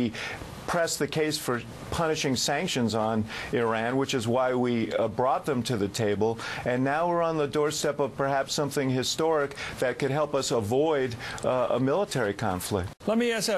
we pressed the case for punishing sanctions on Iran, which is why we brought them to the table. And now we're on the doorstep of perhaps something historic that could help us avoid a military conflict. Let me ask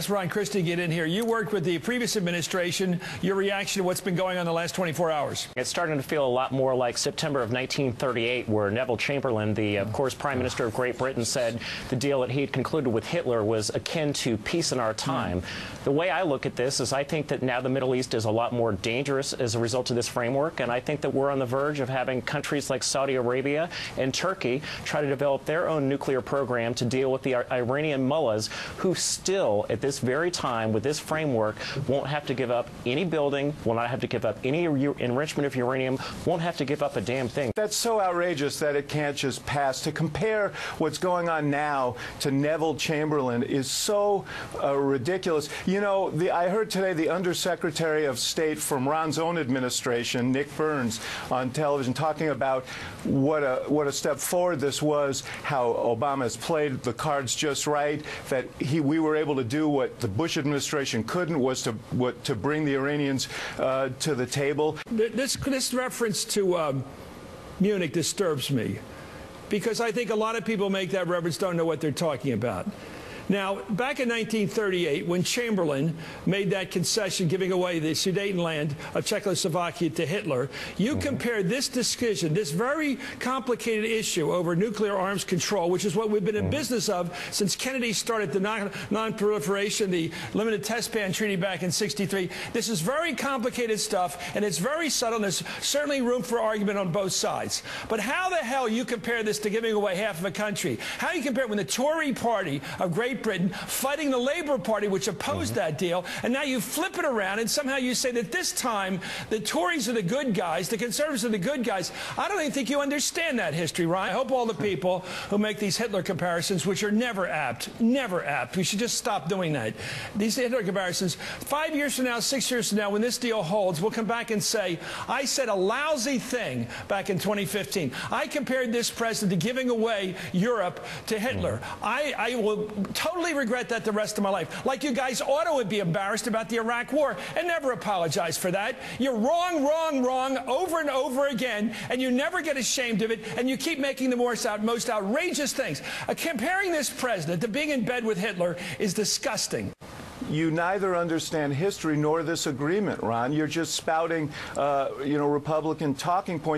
Ron Christie to get in here. You worked with the previous administration. Your reaction to what's been going on the last 24 hours? It's starting to feel a lot more like September of 1938, where Neville Chamberlain, the, of course, Prime Minister of Great Britain, said the deal that he had concluded with Hitler was akin to peace in our time. The way I look at this is I think that now the Middle East is a lot more dangerous as a result of this framework, and I think that we're on the verge of having countries like Saudi Arabia and Turkey try to develop their own nuclear program to deal with the Iranian mullahs who still, at this very time, with this framework, won't have to give up any building, will not have to give up any enrichment of uranium, won't have to give up a damn thing. That's so outrageous that it can't just pass. To compare what's going on now to Neville Chamberlain is so ridiculous. You know, I heard today the Undersecretary of State from Ron's own administration, Nick Burns, on television talking about what a step forward this was, how Obama has played the cards just right, that we were able to do what the Bush administration couldn't, was to bring the Iranians to the table. This reference to Munich disturbs me, because I think a lot of people make that reference don't know what they're talking about. Now, back in 1938, when Chamberlain made that concession giving away the Sudetenland of Czechoslovakia to Hitler, you compare this decision, this very complicated issue over nuclear arms control, which is what we've been in business of since Kennedy started the non-proliferation, the Limited Test Ban Treaty back in '63. This is very complicated stuff, and it's very subtle, and there's certainly room for argument on both sides. But how the hell you compare this to giving away half of a country? How you compare it when the Tory party of Great Britain fighting the Labour Party, which opposed that deal, and now you flip it around and somehow you say that this time the Tories are the good guys, the Conservatives are the good guys. I don't even think you understand that history, Ron. I hope all the people who make these Hitler comparisons, which are never apt, we should just stop doing that. These Hitler comparisons, 5 years from now, 6 years from now, when this deal holds, we'll come back and say, I said a lousy thing back in 2015. I compared this president to giving away Europe to Hitler. I will totally regret that the rest of my life. Like you guys ought to be embarrassed about the Iraq War and never apologize for that. You're wrong, wrong, wrong over and over again, and you never get ashamed of it, and you keep making the most outrageous things. Comparing this president to being in bed with Hitler is disgusting. You neither understand history nor this agreement, Ron. You're just spouting, Republican talking points.